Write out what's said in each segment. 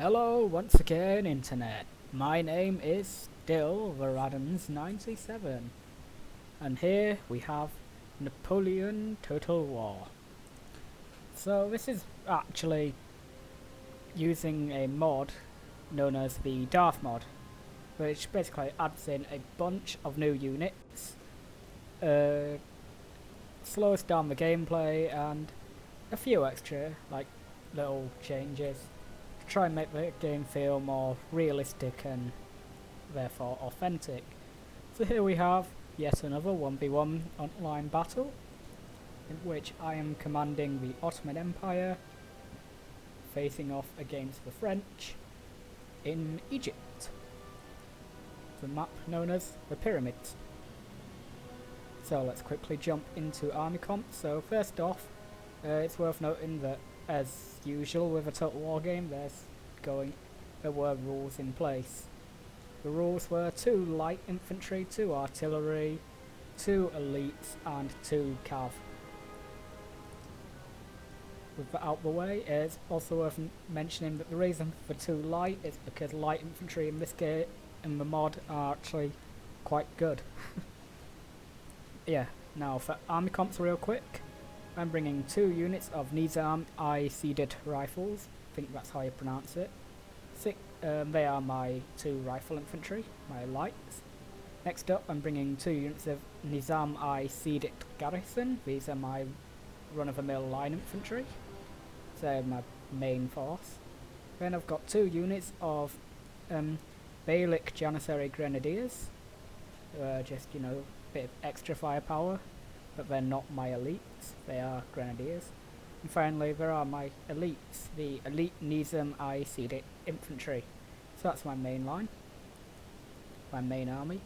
Hello once again, Internet. My name is still Varadams97, and here we have Napoleon Total War. So this is actually using a mod known as the darthmod, which basically adds in a bunch of new units, slows down the gameplay, and a few extra little changes to try and make the game feel more realistic and therefore authentic. So here we have yet another 1v1 online battle in which I am commanding the Ottoman Empire facing off against the French in Egypt, the map known as the Pyramids. So let's quickly jump into army comp. So first off, it's worth noting that as usual with a Total War game, there were rules in place. The rules were 2 light infantry, 2 artillery, 2 elites and 2 cav. With that out the way, it's also worth mentioning that the reason for 2 light is because light infantry in this game, in the mod, are actually quite good. Yeah, now for army comps real quick, I'm bringing 2 units of Nizam I-Seeded rifles, I think that's how you pronounce it. They are my 2 rifle infantry, my lights. Next up I'm bringing 2 units of Nizam I-Seeded garrison, these are my run-of-the-mill line infantry, so my main force. Then I've got 2 units of Beylik Janissary Grenadiers, just, you know, a bit of extra firepower, but they're not my elites, they are grenadiers. And finally there are my elites, the elite Nizam I-Seeded infantry. So that's my main line, my main army.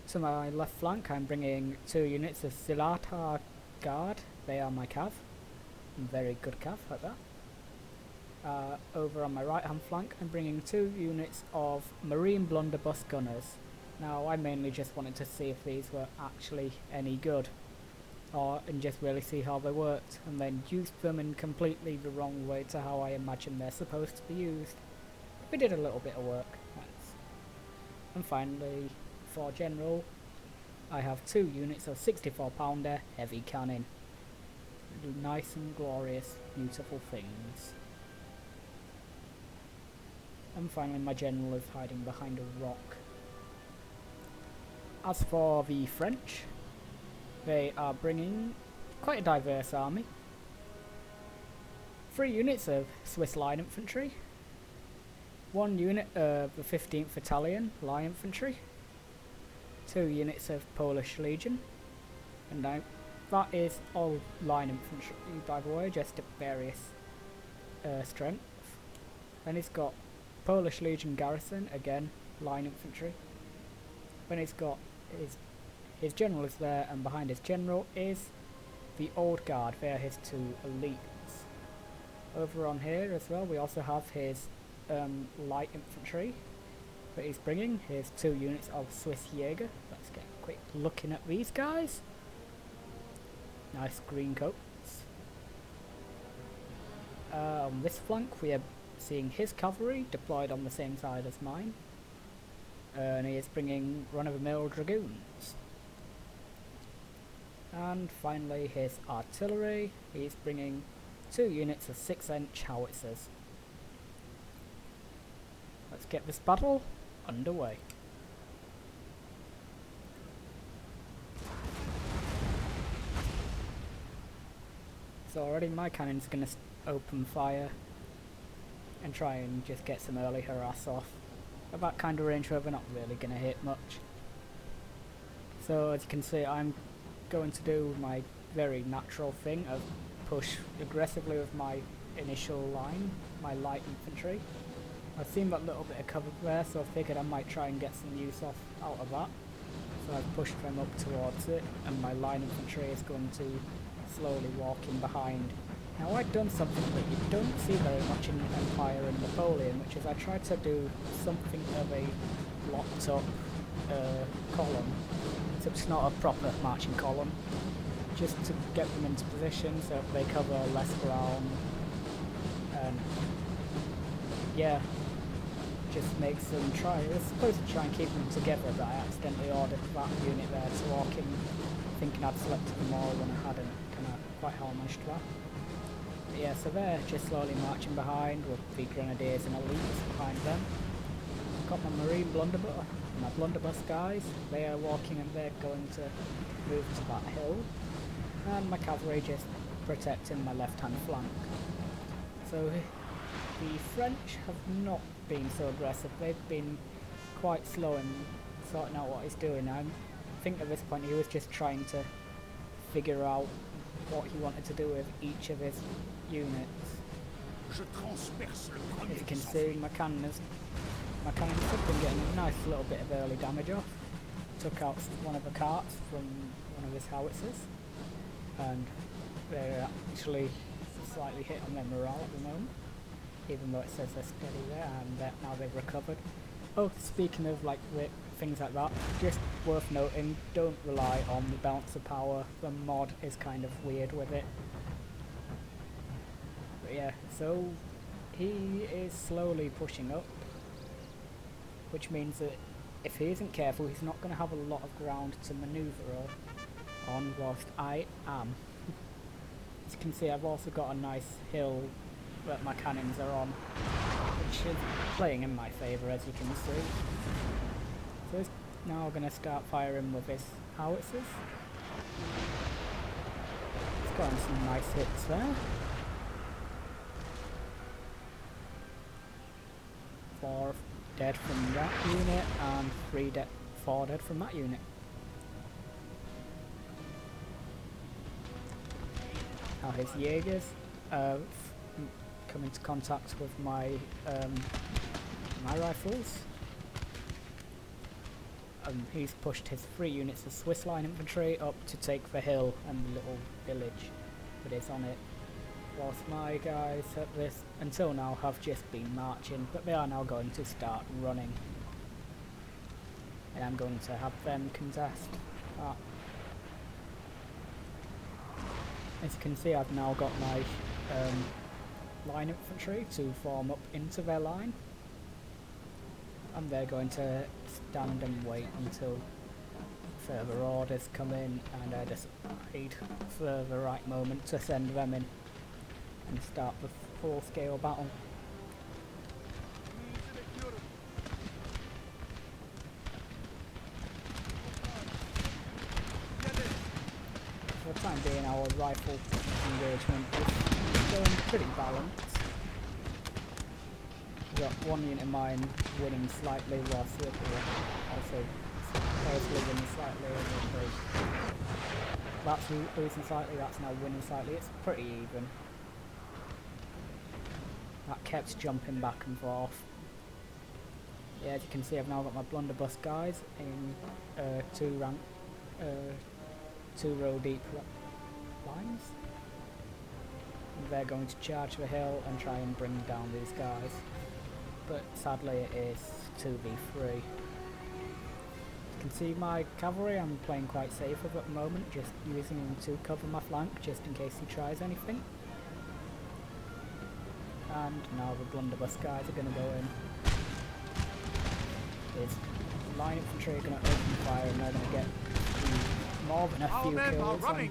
To my left flank I'm bringing 2 units of Zilata Guard, they are my cav, very good cav like that. Over on my right hand flank I'm bringing 2 units of Marine Blunderbuss Gunners. Now I mainly just wanted to see if these were actually any good, and just really see how they worked, and then used them in completely the wrong way to how I imagine they're supposed to be used. We did a little bit of work. Thanks. And finally, for general, I have 2 units of 64 pounder heavy cannon. Nice and glorious, beautiful things. And finally my general is hiding behind a rock. As for the French, they are bringing quite a diverse army. 3 units of Swiss line infantry, 1 unit of the 15th Battalion Light Infantry, 2 units of Polish Legion, and now that is all line infantry by the way, just at various strength. Then he's got Polish Legion Garrison, again line infantry. Then he's got his general is there, and behind his general is the Old Guard, they are his 2 elites. Over on here as well we also have his light infantry that he's bringing, his 2 units of Swiss Jäger. Let's get a quick looking at these guys. Nice green coats. On this flank we are seeing his cavalry deployed on the same side as mine, and he is bringing run-of-the-mill dragoons. And finally his artillery, he's bringing 2 units of 6-inch howitzers. Let's get this battle underway. So already my cannon's going to open fire and try and just get some early harass off at that kind of range where we're not really going to hit much. So as you can see, I'm going to do my very natural thing of push aggressively with my initial line, my light infantry. I've seen that little bit of cover there, so I figured I might try and get some use out of that. So I've pushed them up towards it, and my line infantry is going to slowly walk in behind. Now I've done something that you don't see very much in Empire and Napoleon, which is I tried to do something of a blocked up column, so it's not a proper marching column, just to get them into position so that they cover less ground. And yeah, just makes them try. I was supposed to try and keep them together, but I accidentally ordered that unit there to walk in, thinking I'd selected them all when I hadn't. Kind of quite how I managed to that. But yeah, so they're just slowly marching behind with the grenadiers and elites behind them. I've got my marine blunderbuss, my blunderbuss guys. They are walking and they're going to move to that hill, and my cavalry just protecting my left-hand flank. So the French have not been so aggressive. They've been quite slow in sorting out what he's doing. I think at this point he was just trying to figure out what he wanted to do with each of his units. As you can see, my cannons have been getting a nice little bit of early damage off. Took out one of the carts from one of his howitzers, and they're actually slightly hit on their morale at the moment, even though it says they're steady there, and now they've recovered. Oh, speaking of like things like that, just worth noting, don't rely on the balance of power. The mod is kind of weird with it. But yeah, so he is slowly pushing up, which means that if he isn't careful, he's not going to have a lot of ground to manoeuvre on whilst I am. As you can see, I've also got a nice hill that my cannons are on, which is playing in my favour, as you can see. So he's now going to start firing with his howitzers. He's gotten some nice hits there. 4 dead from that unit, and 4 dead from that unit. Now his Jaegers come into contact with my my rifles. He's pushed his 3 units of Swiss line infantry up to take the hill and the little village that is on it, whilst my guys at this until now have just been marching, but they are now going to start running, and I'm going to have them contest that. As you can see, I've now got my line infantry to form up into their line, and they're going to stand and wait until further orders come in, and I just wait for the right moment to send them in and start the full-scale battle. For the time being, our rifle engagement is going pretty balanced. We've got 1 unit of mine winning slightly, whilst the other also supposedly winning slightly. That's losing slightly, that's now winning slightly. It's pretty even. That kept jumping back and forth. Yeah, as you can see, I've now got my blunderbuss guys in 2 row deep lines. And they're going to charge the hill and try and bring down these guys. But sadly it is 2v3. You can see my cavalry I'm playing quite safe with at the moment, just using them to cover my flank just in case he tries anything. And now the blunderbuss guys are going to go in. His line infantry are going to open fire, and they're going to get more than a few kills on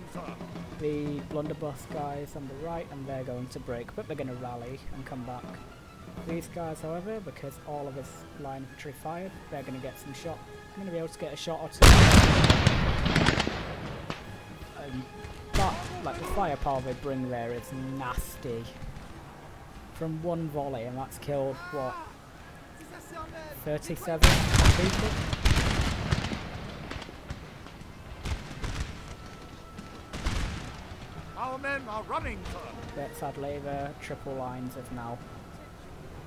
the blunderbuss guys on the right, and they're going to break, but they're going to rally and come back. These guys, however, because all of his line infantry fired, they're going to get some shot. I'm going to be able to get a shot or 2. But, like, the firepower they bring there is nasty. From 1 volley, and that's killed, what, 37 people? Our men are running, sir. But sadly, the triple lines have now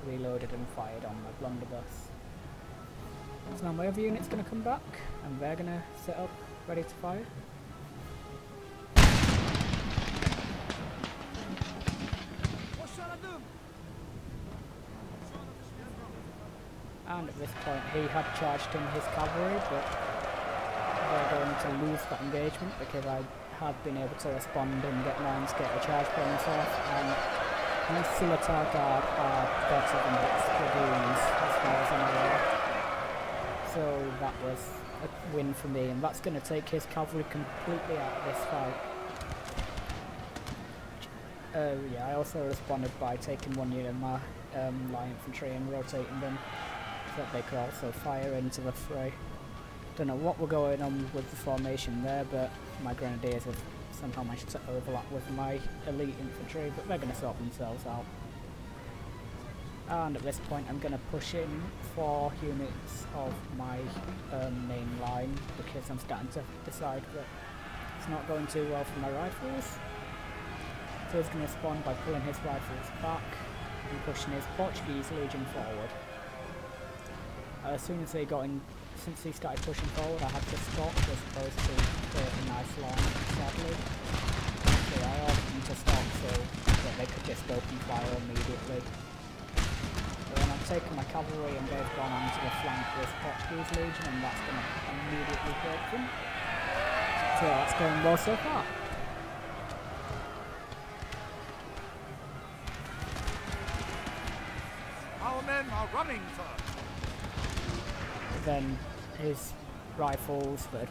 reloaded and fired on my blunderbuss. So now my other unit's going to come back, and they're going to set up, ready to fire. And at this point he had charged in his cavalry, but they're going to lose that engagement because I had been able to respond and get mines, get a charge bonus off, and These Scimitar Guard are better than the Dragoons, as far as I'm aware. So that was a win for me, and that's going to take his cavalry completely out of this fight. Yeah, I also responded by taking one unit of my light infantry and rotating them so that they could also fire into the fray. Don't know what we're going on with the formation there, but my grenadiers have somehow managed to overlap with my elite infantry, but they're going to sort themselves out. And at this point I'm going to push in 4 units of my main line, because I'm starting to decide that it's not going too well for my rifles. So he's going to respond by pulling his rifles back and pushing his Portuguese legion forward. As soon as they got in, since he started pushing forward, I had to stop as opposed to a nice line, sadly. So I ordered them to stop so that they could just open fire immediately. But then I've taken my cavalry and they've gone onto the flank of this Portuguese legion, and that's going to immediately break them. So that's going well so far. Our men are running, sir. Then his rifles that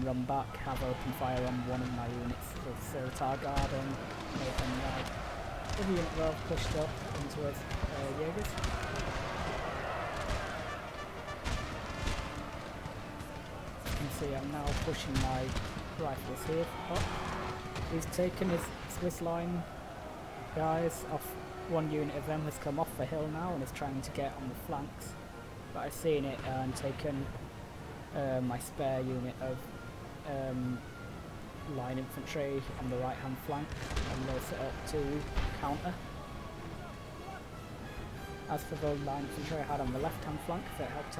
run back have opened fire on one of my units with Scimitar Guard and made them right. The unit though pushed up into his Jaegers. You can see I'm now pushing my rifles here up. He's taken his Swiss line guys off. One unit of them has come off the hill now and is trying to get on the flanks. But I've seen it and taken my spare unit of line infantry on the right hand flank and they'll set up to counter. As for the line infantry I had on the left hand flank that helped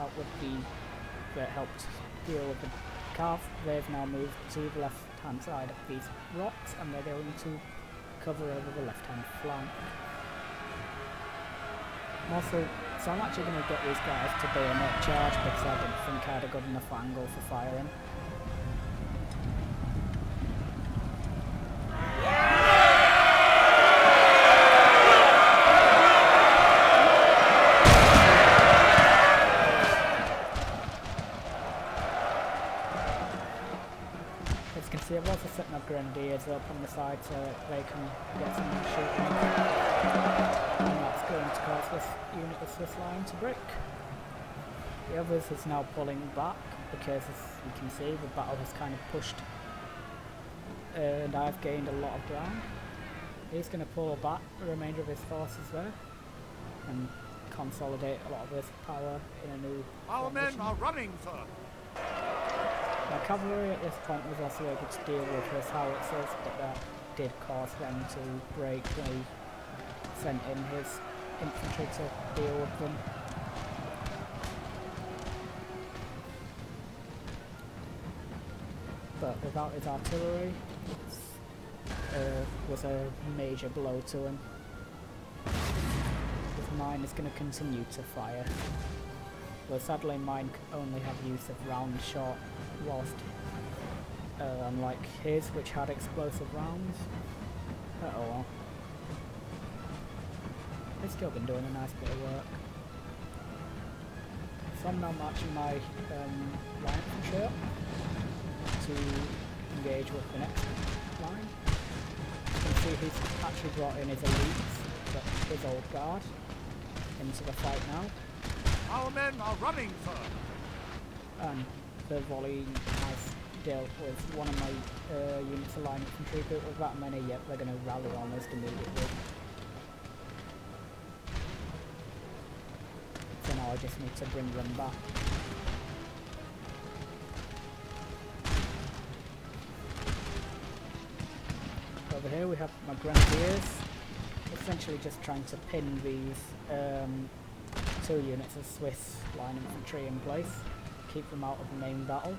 deal with the calf, they've now moved to the left hand side of these rocks and they're going to cover over the left hand flank. So I'm actually going to get these guys to bayonet charge because I didn't think I had a good enough angle for firing. As you can see, I've also set my grenadiers up on the side so that they can get some shooting. And that's going to cause this unit of Swiss line to break. The others is now pulling back because, as you can see, the battle has kind of pushed and I've gained a lot of ground. He's going to pull back the remainder of his forces there and consolidate a lot of his power in a new Our formation. men are running, sir. My cavalry at this point was also able to deal with his howitzers, but that did cause them to break when he sent in his infantry to deal with them. But without his artillery, it was a major blow to him. His mine is going to continue to fire. Well, sadly mine only have use of round shot, whilst unlike his, which had explosive rounds. Oh well. They've still been doing a nice bit of work. So I'm now marching my line infantry up to engage with the next line. You can see he's actually brought in his elites, his old guard, into the fight now. Our men are running, sir. And the volley has dealt with one of my units of line infantry, but with that many yet they're going to rally almost immediately. So now I just need to bring them back. Over here we have my grenadiers, essentially just trying to pin these 2 units of Swiss line infantry in place, keep them out of the main battle.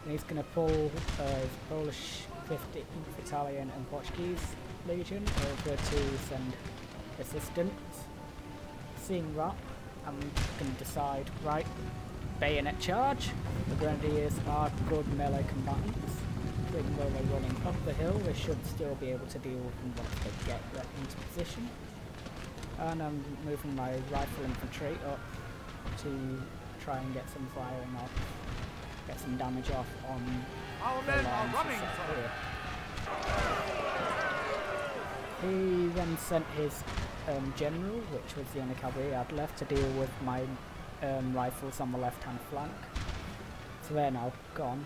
And he's going to pull his Polish 50th Italian and Portuguese Legion over to send assistance. Seeing that, I'm going to decide, right, bayonet charge. The grenadiers are good melee combatants. even though they're running up the hill, they should still be able to deal with them once they get into position. And I'm moving my rifle infantry up to try and get some firing off, get some damage off on Our the men are lines running, set sir. here. He then sent his general, which was the only cavalry he had left, to deal with my rifles on the left-hand flank. So they're now gone.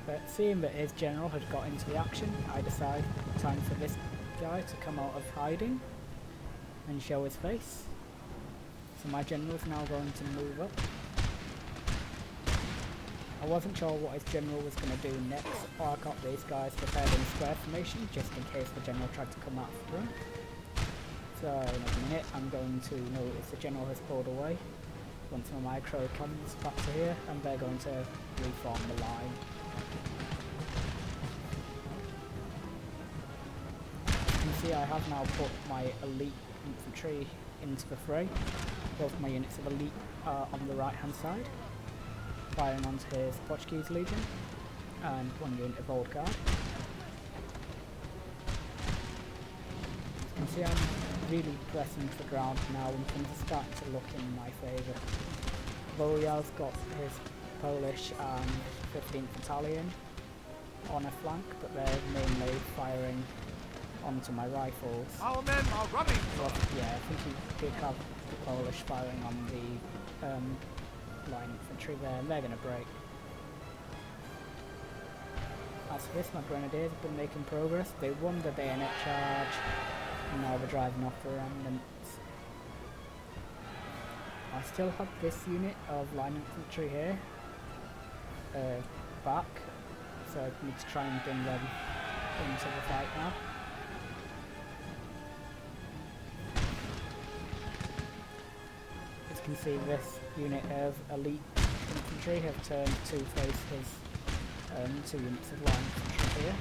But seeing that his general had got into the action, I decided time for this guy to come out of hiding and show his face. So my general's now going to move up. I wasn't sure what his general was going to do next, or I got these guys prepared in square formation just in case the general tried to come after him. So in a minute I'm going to notice the general has pulled away once my micro comes back to here, and they're going to reform the line. You can see I have now put my elite infantry into the fray. Both my units of elite are on the right hand side, firing onto his Portuguese Legion, and one unit of Old Guard. You can see I'm really pressing to the ground now, and things are starting to look in my favour. Boreal's got his Polish and 15th Battalion on a flank, but they're mainly firing onto my rifles. Our men are running, Well, sir. yeah, I think he did have the Polish firing on the line infantry there, and they're going to break. As for this, my grenadiers have been making progress. They won the bayonet charge, and now they're driving off the remnants. I still have this unit of line infantry here back, so I need to try and bring them into the fight now. As you can see, this unit of elite infantry have turned to face his 2 units of line infantry here.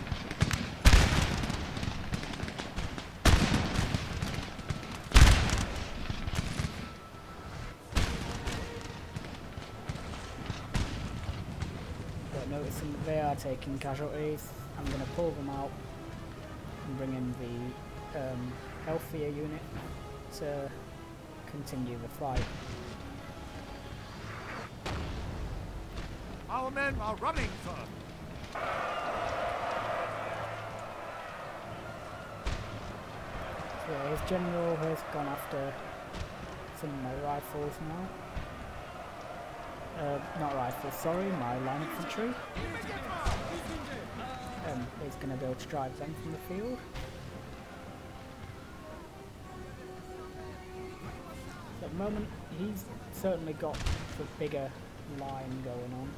But noticing that they are taking casualties, I'm going to pull them out and bring in the healthier unit to continue the fight. Our men are running, sir. So yeah, his general has gone after some of my rifles now. Not rifles, sorry, my line infantry. He's going to be able to drive them from the field. So at the moment, he's certainly got the bigger line going on.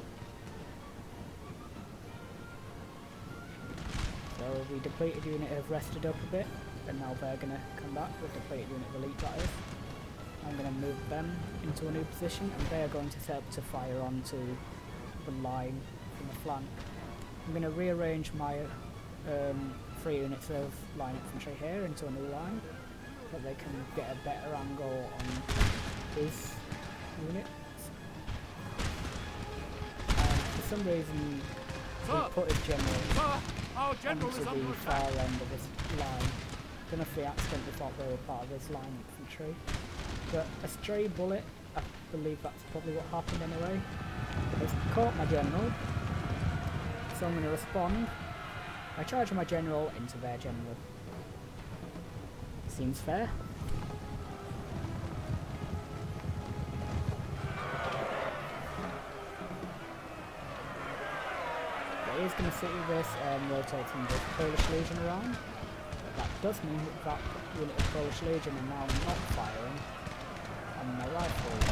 So the depleted unit have rested up a bit, and now they're going to come back with the depleted unit of elite that is. I'm going to move them into a new position, and they are going to set up to fire onto the line from the flank. I'm going to rearrange my 3 units of line infantry here into a new line, so they can get a better angle on his units. And for some reason, he put his general Sir, our general onto is under the attack. far end of his line. Don't know if they accidentally thought they were part of his line infantry. But a stray bullet, I believe that's probably what happened anyway, has caught my general. So I'm going to respond by charging my general into their general. Seems fair. But he is going to sit with this and rotating the Polish Legion around. That does mean that unit of Polish Legion are now not firing on my rifles.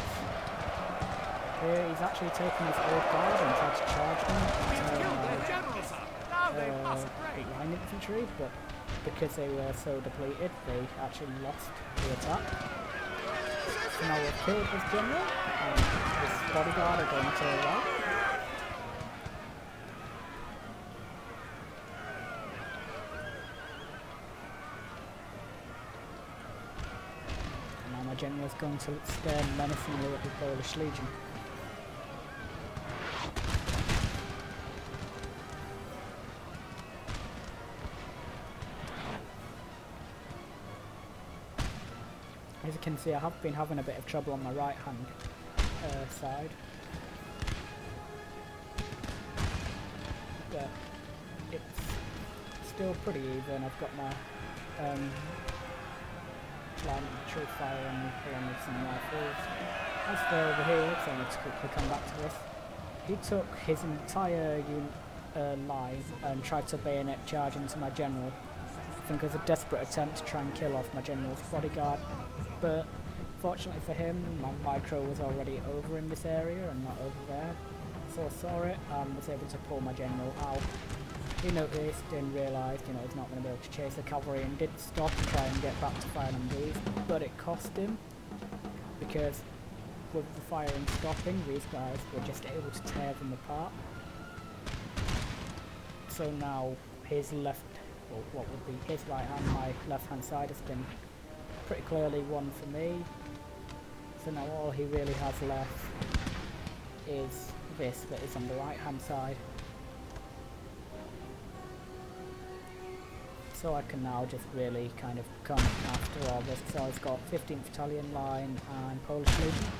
Here he's actually taken his old guard and tried to charge them We've into killed their general, sir. Now they must break. line infantry, but because they were so depleted, they actually lost the attack. So now we've killed his general, and his bodyguard are going to right. And now my general is going to stare menacingly at the Polish Legion. As you can see, I have been having a bit of trouble on my right hand side. But it's still pretty even. I've got my line infantry firing along with some rifles. As for over here, so let's quickly come back to this. He took his entire line and tried to bayonet charge into my general. I think it was a desperate attempt to try and kill off my general's bodyguard, but fortunately for him, my micro was already over in this area and not over there, so I saw it and was able to pull my general out. He noticed and realised, you know, he's not going to be able to chase the cavalry, and did stop and try and get back to firing on these, but it cost him, because with the firing stopping, these guys were just able to tear them apart. So now his left, well, what would be his right hand, my left hand side has been pretty clearly won for me. So now all he really has left is this that is on the right hand side. So I can now just really kind of come after all this. So I've got 15th Battalion line and Polish Legion.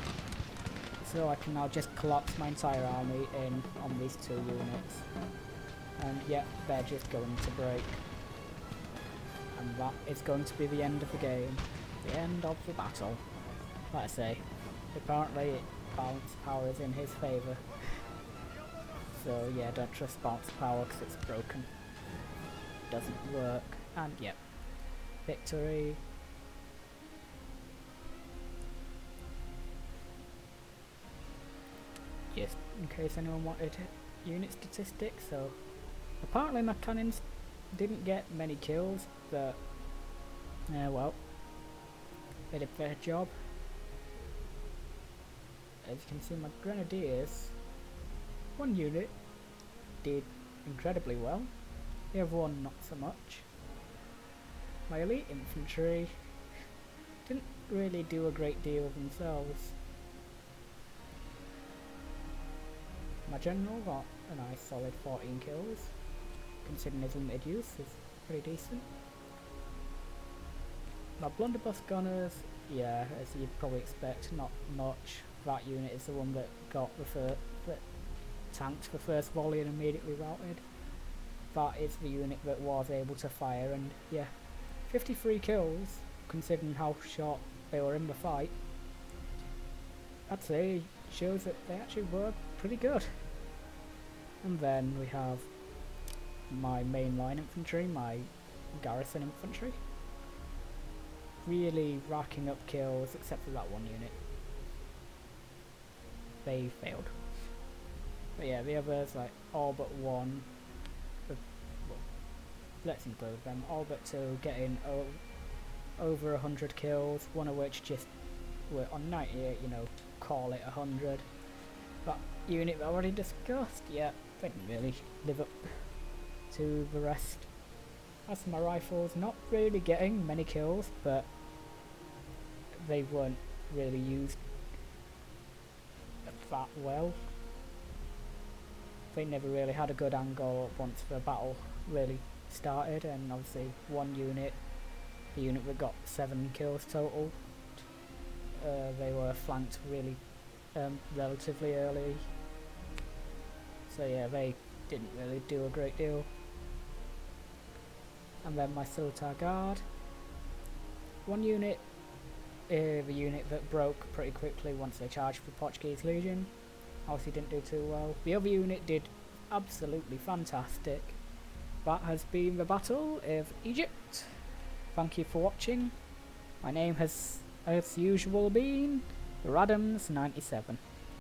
So I can now just collapse my entire army in on these two units. And yep, they're just going to break. And that is going to be the end of the game. The end of the battle. Like I say, apparently balance power is in his favour. So yeah, don't trust balance power because it's broken. Doesn't work. And yep, victory. Just in case anyone wanted unit statistics, so apparently my cannons didn't get many kills, but well, they did their job. As you can see, my grenadiers, one unit did incredibly well, the other one not so much. My elite infantry didn't really do a great deal themselves. My general got a nice solid 14 kills, considering his limited use is pretty decent. My blunderbuss gunners, yeah, as you'd probably expect, not much. That unit is the one that got that tanked the first volley and immediately routed. That is the unit that was able to fire, and yeah, 53 kills, considering how short they were in the fight. I'd say shows that they actually were pretty good. And then we have my mainline infantry, my garrison infantry, really racking up kills, except for that one unit. They failed. But yeah, the others, like all but one, well, let's include them, all but two getting over 100 kills, one of which just were on 98, you know, call it 100. That unit that I already discussed, yeah, they didn't really live up to the rest. As for my rifles, not really getting many kills, but they weren't really used that well. They never really had a good angle once the battle really started, and obviously one unit, the unit that got 7 kills total, they were flanked really relatively early, so yeah, they didn't really do a great deal. And then my Siltar Guard, one unit, the unit that broke pretty quickly once they charged the Portuguese Legion, obviously didn't do too well. The other unit did absolutely fantastic. That has been the Battle of Egypt. Thank you for watching. My name has, as usual, been Radams97.